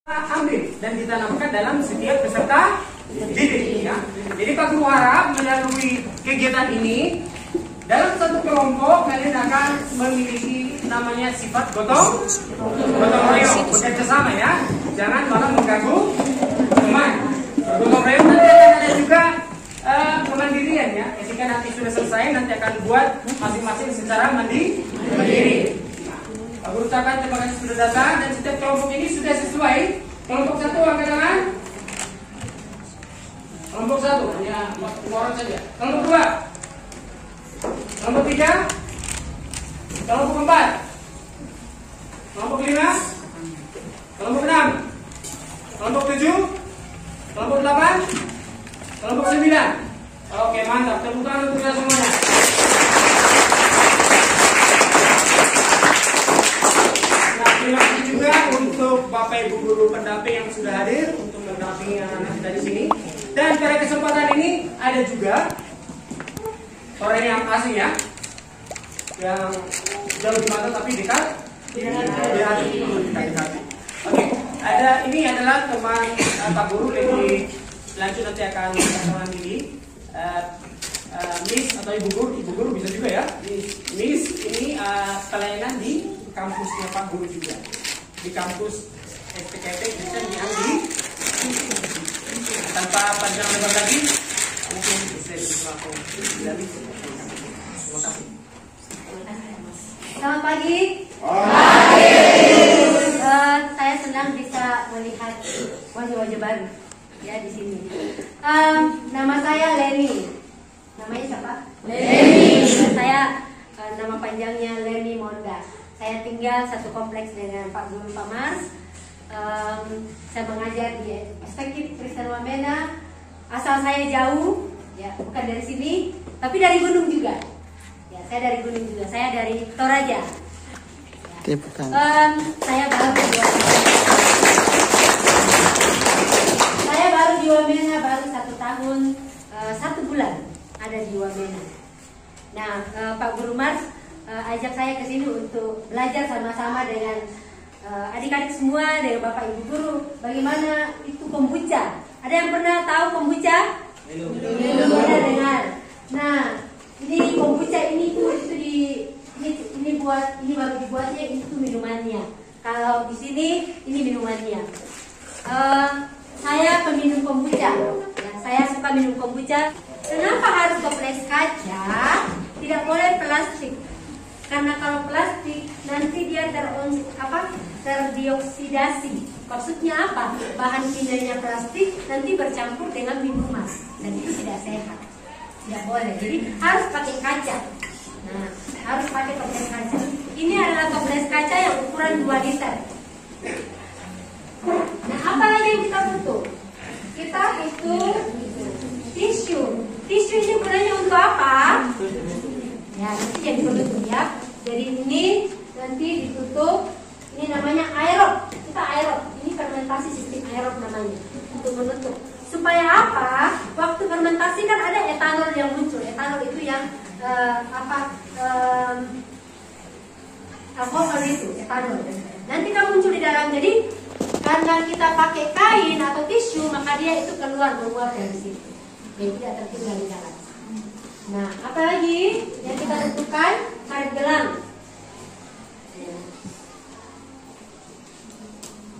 ambil dan ditanamkan dalam setiap peserta didik ya. Jadi Pak Guru harap melalui kegiatan ini dalam satu kelompok kalian akan memiliki namanya sifat gotong royong, bekerja sama ya. Jangan malah mengganggu teman. Gotong royong nanti akan ada juga kemandirian ya. Ketika nanti sudah selesai nanti akan buat masing-masing secara mandiri. Pak Guru ucapkan terima kasih sudah datang dan setiap kelompok ini sudah sesuai. Kelompok satu angkat tangan. Kelompok satu hanya 40 orang saja. Kelompok dua. Kelompok tiga. Kelompok empat. Kelompok lima. Kelompok enam. Kelompok tujuh. Kelompok delapan. Kelompok sembilan. Oke mantap. Tepuk tangan untuk kita semuanya. Terima kasih juga untuk Bapak Ibu guru pendamping yang sudah hadir untuk mendampingi anak-anak kita di sini. Dan pada kesempatan ini ada juga orang yang asing ya, yang jauh di mata tapi dekat di hati. Oke, ada ini adalah teman Pak Guru lebih lanjut nanti akan teman ini. Miss atau ibu guru bisa juga ya. Miss ini pelayanan di kampusnya Pak Guru juga, di kampus SPKP Kristen yang di tanpa panjang lebar lagi mungkin bisa dilakukan. Terima kasih. Selamat pagi. Saya senang bisa melihat wajah-wajah baru ya di sini. Nama saya Leni. Namanya siapa? Leni. Saya nama panjangnya Leni Morga. Saya tinggal satu kompleks dengan Pak Guru Pak Mas. Saya mengajar di Perspektif Kristen Wamena. Asal saya jauh, ya bukan dari sini, tapi dari gunung juga. Ya, saya dari gunung juga. Saya dari Toraja. Ya. Saya baru di Wamena baru 1 tahun 1 bulan ada di Wamena. Nah, Pak Guru Mas ajak saya ke sini untuk belajar sama-sama dengan adik-adik semua, dengan Bapak Ibu guru, bagaimana itu kombucha. Ada yang pernah tahu kombucha? Belum. Pernah dengar. Nah, ini kombucha ini baru dibuatnya, itu minumannya. Kalau di sini ini minumannya. Saya peminum kombucha. Ya, saya suka minum kombucha. Kenapa harus toples kaca? Tidak boleh plastik. Karena kalau plastik nanti dia terdioksidasi. Maksudnya apa? Bahan kimianya plastik nanti bercampur dengan minuman dan itu tidak sehat. Tidak boleh. Jadi harus pakai kaca. Nah, harus pakai toples kaca. Ini adalah toples kaca yang ukuran 2 liter. Nah, apa lagi yang kita butuh? Kita butuh tisu. Tisu ini gunanya untuk apa? Ya, nanti jadi penutup ya. Jadi ini nanti ditutup. Ini namanya aerob. Kita aerob. Ini fermentasi sistem aerob namanya. Untuk menutup. Supaya apa? Waktu fermentasi kan ada etanol yang muncul. Etanol itu yang alkohol itu, etanol. Nanti kan muncul di dalam. Jadi karena kita pakai kain atau tisu, maka dia itu menguap dari situ. Jadi tidak tertinggal di dalam. Nah, apa lagi yang kita butuhkan? Karet gelang.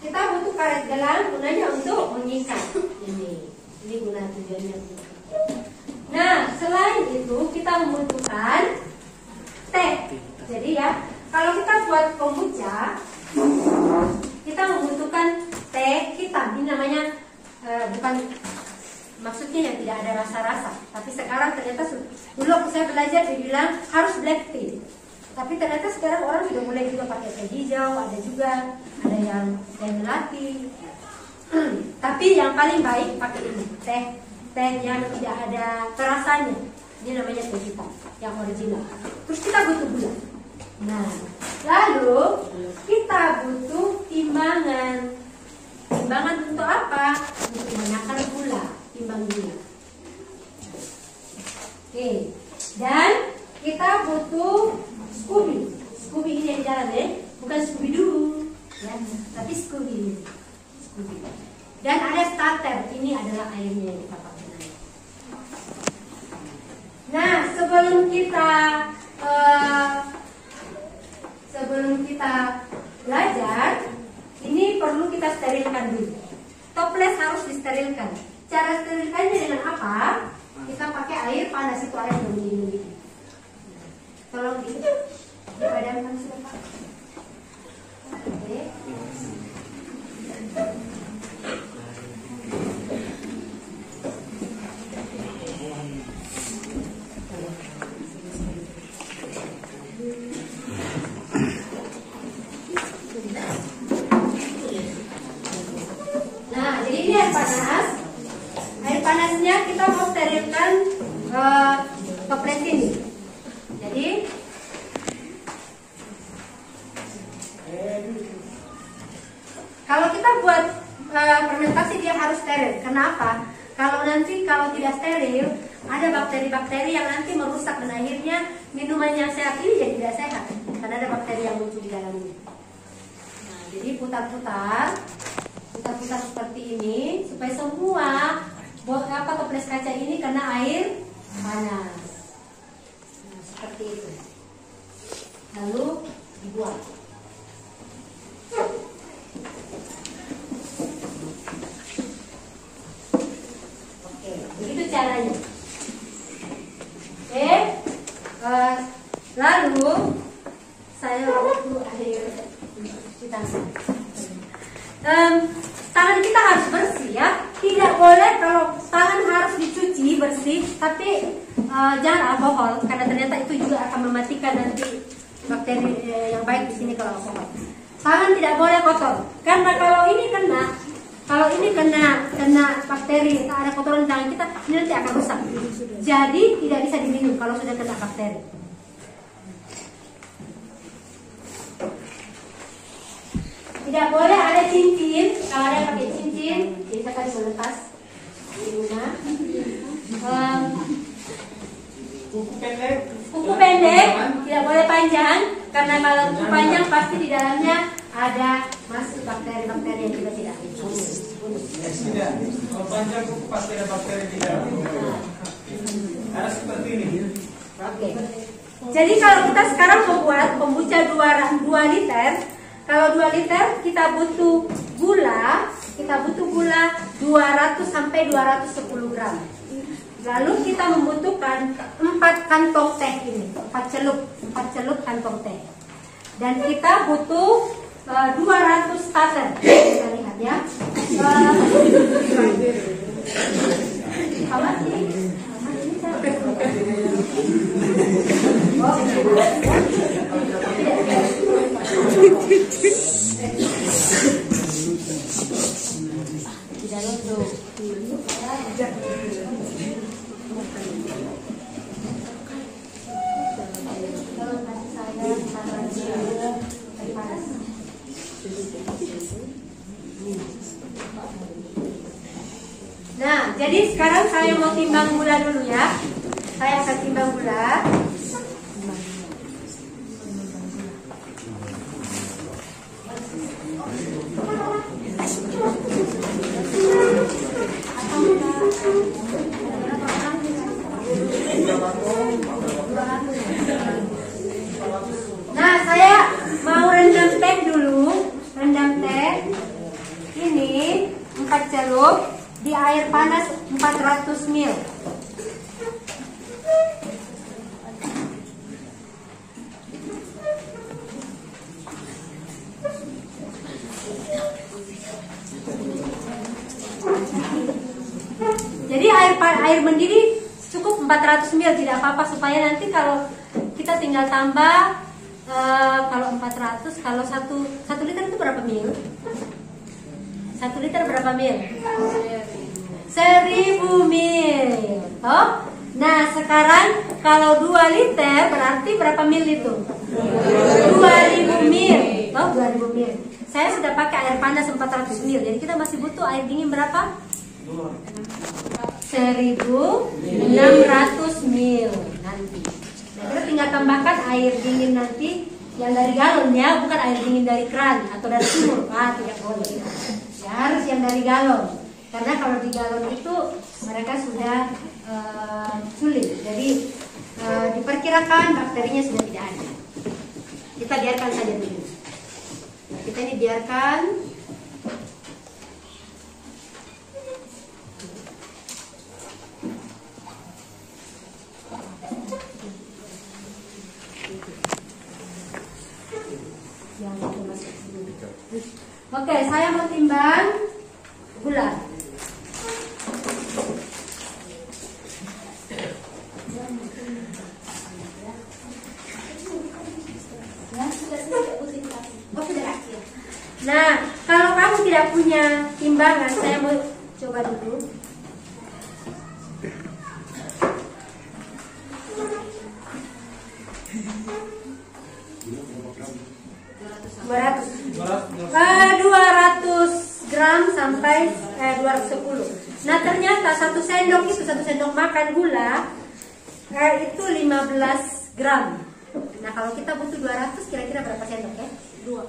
Kita butuh karet gelang, gunanya untuk mengikat. Ini guna tujuannya. Nah, selain itu kita membutuhkan teh. Jadi ya, kalau kita buat kombucha, kita membutuhkan teh hitam. Ini namanya bukan maksudnya yang tidak ada rasa-rasa. Tapi sekarang ternyata dulu waktu saya belajar dibilang harus black tea. Tapi ternyata sekarang orang sudah mulai juga pakai teh hijau, ada juga ada yang melati. Tapi yang paling baik pakai ini teh yang tidak ada terasanya. Ini namanya teh hitam yang original. Terus kita butuh gula. Nah, lalu kita butuh timbangan. Timbangan untuk apa? Untuk menakar gula. Timbang gula. Oke. Dan kita butuh Scooby. Scooby ini yang jalan ya, bukan Scooby Doo ya, tapi Scooby ini. Dan ada starter, ini adalah airnya yang kita pakai. Nah, sebelum kita belajar, ini perlu kita sterilkan dulu. Toples harus disterilkan. Cara sterilkannya dengan apa? Kita pakai air panas, itu air mendidih. Tolong dipadamkan sudah, Pak. Oke. Nah, jadi ini air panas. Air panasnya kita mau sterilkan toples ini. Jadi kalau kita buat fermentasi dia harus steril. Kenapa? Kalau tidak steril, ada bakteri-bakteri yang nanti merusak dan akhirnya minuman yang sehat ini jadi tidak sehat karena ada bakteri yang muncul di dalamnya. Nah, jadi putar-putar seperti ini supaya semua toples kaca ini kena air panas. Nah, seperti itu. Lalu dibuat. Oke, begitu caranya. Oke, lalu saya butuh air cuci tangan. Tangan kita harus bersih ya. Tidak boleh kalau tangan harus dicuci bersih, tapi jangan alkohol karena ternyata itu juga akan mematikan nanti bakteri yang baik di sini kalau alkohol. Tangan tidak boleh kotor karena kalau ini kena bakteri, ada kotoran di tangan kita, ini nanti akan rusak. Jadi tidak bisa diminum kalau sudah kena bakteri. Tidak boleh ada cincin. Kalau ada pakai cincin, kita akan melepas di rumah. Kuku pendek tidak boleh panjang karena kalau kuku panjang pasti di dalamnya ada masuk bakteri-bakteri yang kita tidak ingin. Tidak. Kalau panjang kuku pasti ada bakteri di dalam. Harus seperti ini. Oke. Jadi kalau kita sekarang membuat kombucha 2 liter. Kalau 2 liter kita butuh gula 200 sampai 210 gram. Lalu kita membutuhkan 4 kantong teh ini, 4 celup kantong teh. Dan kita butuh 200 starter. Kita lihat ya. Apa sih? Nah, jadi sekarang saya mau timbang gula dulu ya. Saya akan timbang gula. Nah, saya mau rendam teh dulu. Rendam teh ini 4 celup di air panas 400 ml. Jadi air mendidih cukup 400 ml, tidak apa-apa, supaya nanti kalau kita tinggal tambah kalau 400, kalau 1 liter itu berapa ml? 1 liter berapa ml? 1000 ml. Oh? Nah, sekarang kalau 2 liter berarti berapa ml itu? 2000 ml. Oh, 2000 ml. Saya sudah pakai air panas 400 ml. Jadi kita masih butuh air dingin berapa? 1600 ml nanti. Nah, kita tinggal tambahkan air dingin nanti yang dari galon ya, bukan air dingin dari keran atau dari sumur. Tidak boleh. Ya. Ya, harus yang dari galon. Karena kalau di galon itu mereka sudah sulit. Jadi diperkirakan bakterinya sudah tidak ada. Kita biarkan saja dulu. Kita ini biarkan. Oke, saya mau timbang gula. Nah, kalau kamu tidak punya timbangan, saya mau coba dulu. Dua ratus gram sampai 210. Nah, ternyata 1 sendok itu 1 sendok makan gula itu 15 gram. Nah, kalau kita butuh 200 kira-kira berapa sendok ya? 2.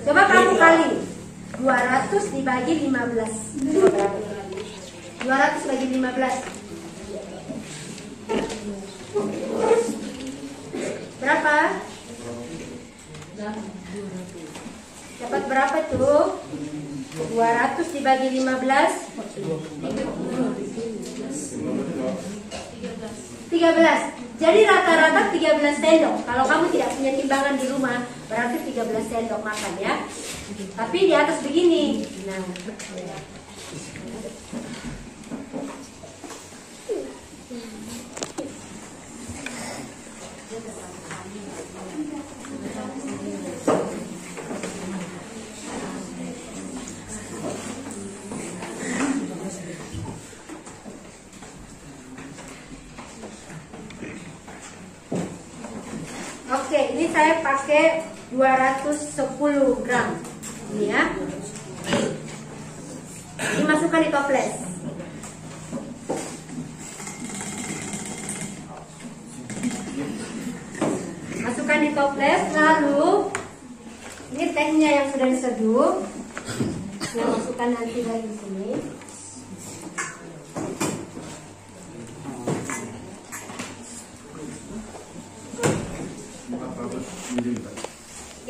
Coba kamu kali 200 dibagi 15. 200 bagi 15 berapa? Dapat berapa tuh? 200 dibagi 15 13. Jadi rata-rata 13 sendok. Kalau kamu tidak punya timbangan di rumah, berarti 13 sendok makan ya. Tapi di atas begini. Nah, oke, ini saya pakai 210 gram. Ini ya. Dimasukkan di toples. Masukkan di toples, lalu ini tehnya yang sudah diseduh. Saya masukkan nanti dari sini.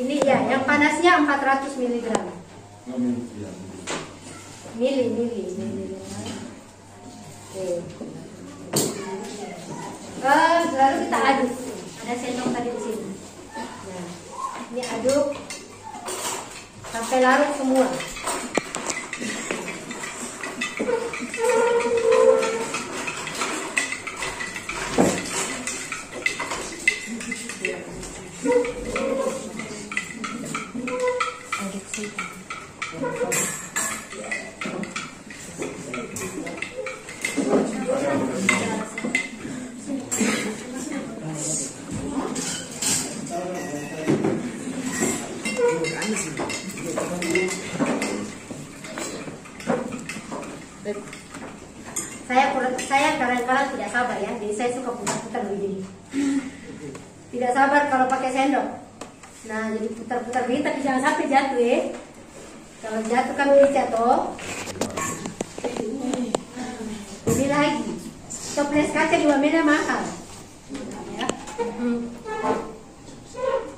Ini ya, yang panasnya 400 mg. Mili. Oke. Lalu kita aduk. Ada sendok tadi di sini. Nah, ini aduk sampai larut semua. Saya kadang-kadang tidak sabar ya, jadi saya suka putar-putar begini. Tidak sabar kalau pakai sendok. Nah, jadi putar-putar begini, tapi jangan sampai jatuh ya. Kalau jatuh kan bisa jatuh. Ini lagi. Toples kaca juga beda mahal. Ya.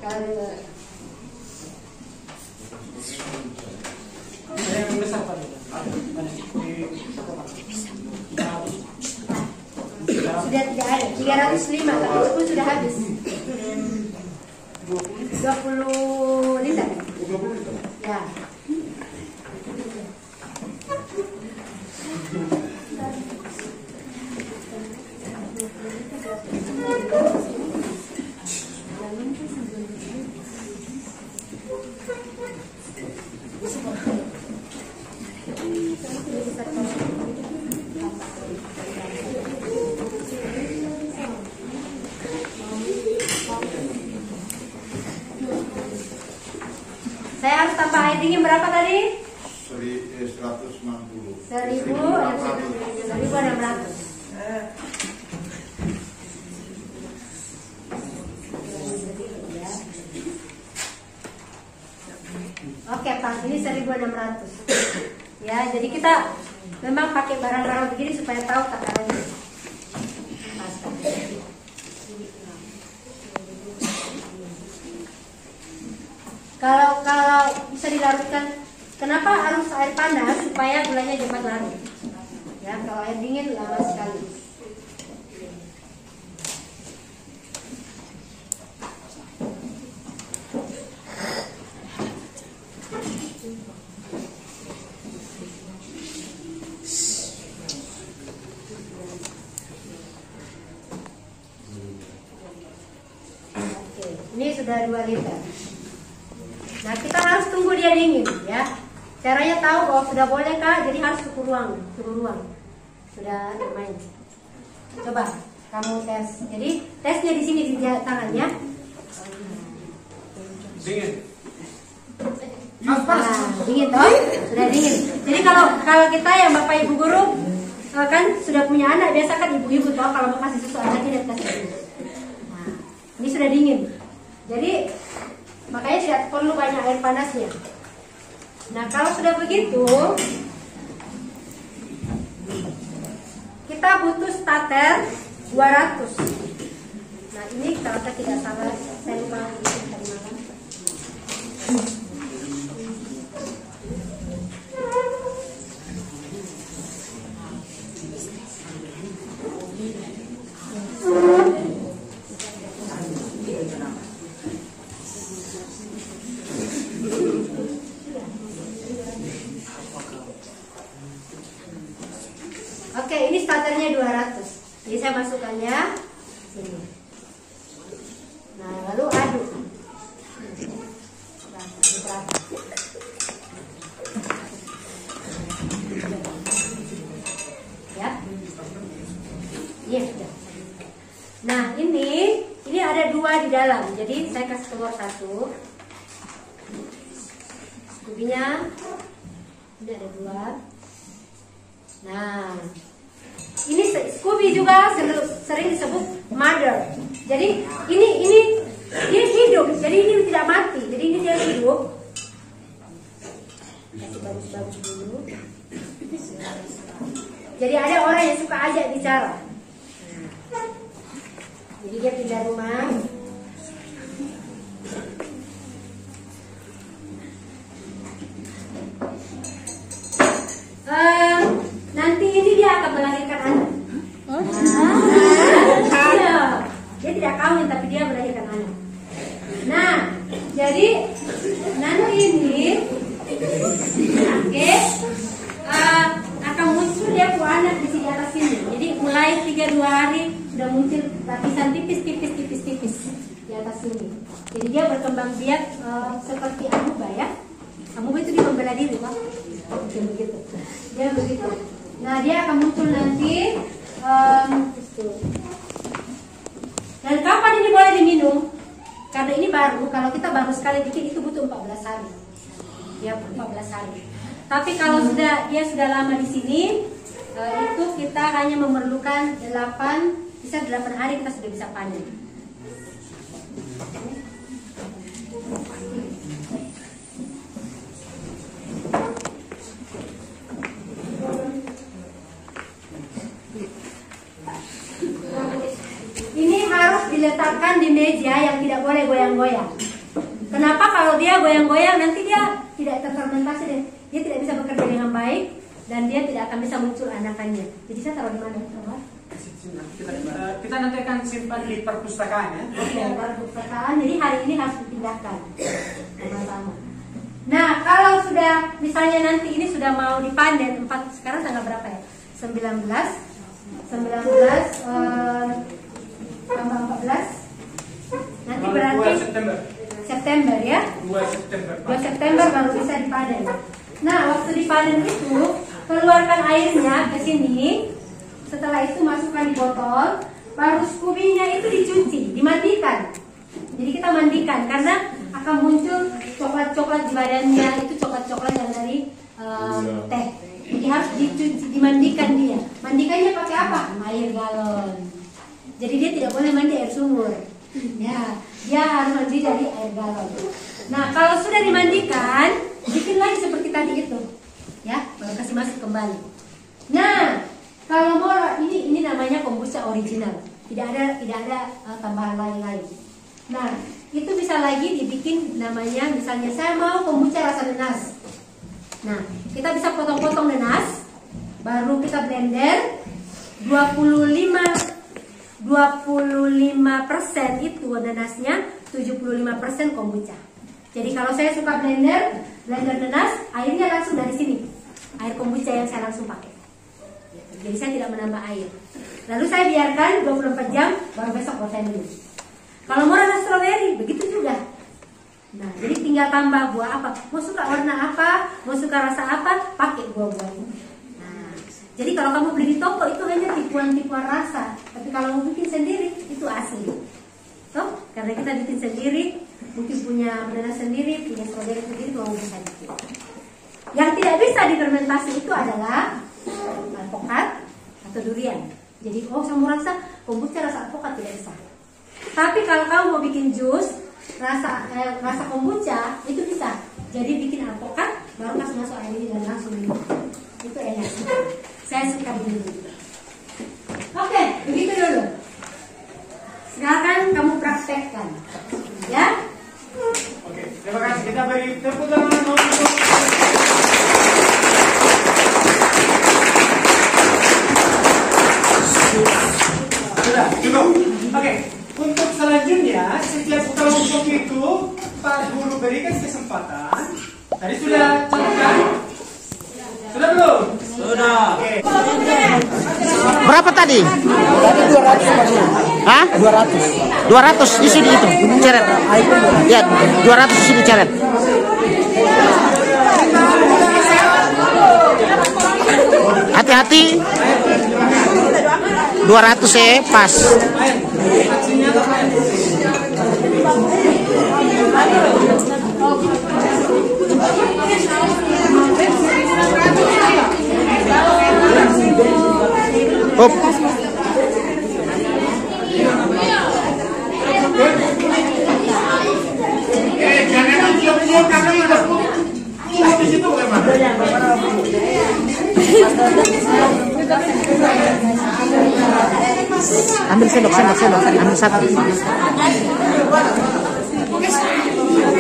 Kalau yang besar Pak. Sudah tidak ada, 305, tapi itu pun sudah habis. 20 liter. Ya. Saya harus tambah air dingin berapa tadi? 160. 1.600. petak. Ini 1600. Ya, jadi kita memang pakai barang-barang begini supaya tahu takarannya. Kalau bisa dilarutkan, kenapa harus air panas supaya gulanya cepat larut? Ya, kalau air dingin lama sekali. Oke, ini sudah 2 liter. Nah, kita harus tunggu dia dingin ya. Caranya tahu bahwa sudah boleh kah? Jadi harus suruh ruang. Sudah lumayan. Coba kamu tes. Jadi tesnya di sini di tangannya. Dingin. Dingin toh? Sudah dingin. Jadi kalau kita yang Bapak Ibu guru kan sudah punya anak, biasa kan ibu-ibu toh kalau mau kasih susu anaknya kasih susu. Nah, ini sudah dingin. Jadi makanya tidak perlu banyak air panasnya. Nah, kalau sudah begitu, kita butuh starter 200. Nah, ini kalau saya tidak salah, saya lupa tadi malam. Oke, ini starternya 200. Jadi saya masukkannya sini. Nah, lalu aduk. Ya. Iya, sudah. Nah, ini ada 2 di dalam. Jadi saya kasih telur 1. Skubinya ini ada 2. Nah, ini Scooby juga sering disebut mother. Jadi ini dia hidup. Jadi ini tidak mati. Jadi ini dia hidup. Kasih bagus-bagus dulu. Jadi ada orang yang suka ajak bicara. Jadi dia pindah rumah. Nanti ini dia akan melahirkan anak. Dia tidak kawin tapi dia melahirkan anak. Nah, jadi nanti ini akan muncul dia anak di sini atas sini. Jadi mulai 3-2 hari sudah muncul lapisan tipis di atas sini. Jadi dia berkembang biak seperti amuba ya. Amuba itu dia membela diri Pak. Begitu. Dia begitu. Nah, dia akan muncul nanti. Dan kapan ini boleh diminum? Karena ini baru. Kalau kita baru sekali bikin itu butuh 14 hari. Ya, 14 hari. Tapi kalau dia sudah lama di sini, itu kita hanya memerlukan 8 hari kita sudah bisa panen. Ini harus diletakkan di meja yang tidak boleh goyang-goyang. Kenapa? Kalau dia goyang-goyang nanti dia tidak terfermentasi deh. Dia tidak bisa bekerja dengan baik dan dia tidak akan bisa muncul anakannya. Jadi saya taruh di mana? Kita nanti akan simpan di perpustakaan ya. Oke, perpustakaan. Jadi hari ini harus dipindahkan sama-sama. Nah, kalau sudah misalnya nanti ini sudah mau dipanen sekarang tanggal berapa ya? 19 tambah 14 nanti berarti 2 September. September ya. 2 September baru bisa dipanen. Nah, waktu dipanen itu keluarkan airnya ke sini. Setelah itu masukkan di botol. Baru skubinya itu dicuci, dimandikan. Jadi kita mandikan karena akan muncul coklat-coklat di badannya. Itu coklat-coklat yang dari teh. Jadi harus dicuci, dimandikan dia. Mandikannya pakai apa? Air galon. Jadi dia tidak boleh mandi air sumur. Ya, dia harus mandi dari air galon. Nah, kalau sudah dimandikan, bikin lagi seperti tadi itu, ya, baru kasih masuk kembali. Nah, kalau mau ini namanya kombucha original, tidak ada tambahan lain. Nah, itu bisa lagi dibikin namanya, misalnya saya mau kombucha rasa nanas. Nah, kita bisa potong-potong nanas, baru kita blender 25% itu nanasnya, 75% kombucha. Jadi kalau saya suka blender nanas, airnya langsung dari sini. Air kombucha yang saya langsung pakai. Jadi saya tidak menambah air. Lalu saya biarkan 24 jam, baru besok buat saya minum. Kalau mau rasa strawberry, begitu juga. Nah, jadi tinggal tambah buah apa. Mau suka warna apa, mau suka rasa apa, pakai buah-buah ini. Nah, jadi kalau kamu beli di toko itu hanya tipuan-tipuan rasa. Tapi kalau mau bikin sendiri, itu asli. Toh, karena kita bikin sendiri, mungkin punya nanas sendiri, punya strawberry sendiri, mau bisa bikin. Yang tidak bisa difermentasi itu adalah alpukat atau durian. Jadi, saya mau rasa kombucha rasa alpukat tidak bisa. Tapi kalau kamu mau bikin jus rasa kombucha itu bisa. Jadi bikin alpukat, baru kasih masuk air ini dan langsung minum. Itu enak. Saya suka begini. Oke, begitu dulu. Sekarang kamu praktekkan, ya. Oke, terima kasih. Kita beri tepuk tangan untuk sudah cukup. Oke, untuk selanjutnya setiap kelompok itu Pak Guru berikan kesempatan. Tadi sudah catat? Sudah belum? Sudah. Oke. Berapa tadi? Tadi 200. Hah? 200. 200 di sini itu. Ceret. Ya, 200 di sini ceret. Hati-hati. 200 pas. Hop. Jangan cium-cium karena ada di situ bagaimana? Ambil sendok, ambil satu.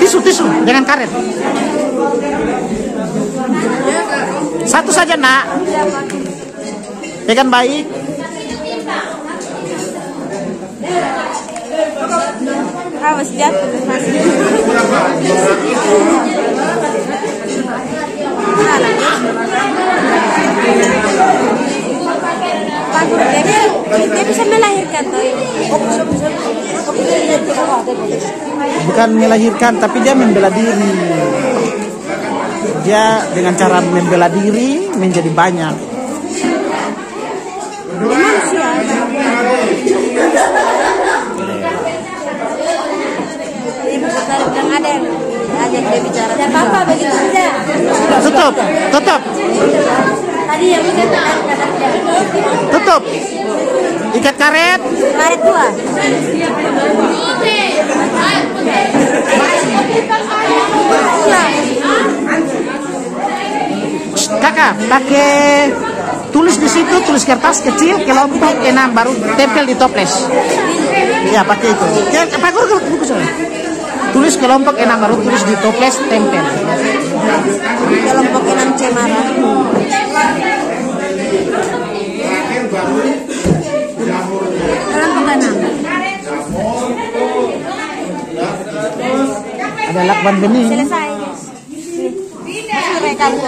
Tisu, jangan karet. Satu saja, Nak. Pegang baik. Awas jatuh. Dia bisa melahirkan tuh. Bukan melahirkan, tapi dia membela diri. Dia dengan cara membela diri menjadi banyak. Manusia. Ibu kata bilang ada yang ajak dia bicara. Tidak apa-apa begitu saja. Tutup. Tadi yang kita kata Tutup. Ikat karet. Karet 2. Kakak, pakai tulis di situ, tulis kertas kecil, kelompok 6 baru tempel di toples. Ya, pakai itu. Pak Guru buku saya. Tulis kelompok 6 baru tulis di toples, tempel. Kelompok 6 Cemara. kelompok 6. Ada lakban benih. Selesai. Sudah kamu.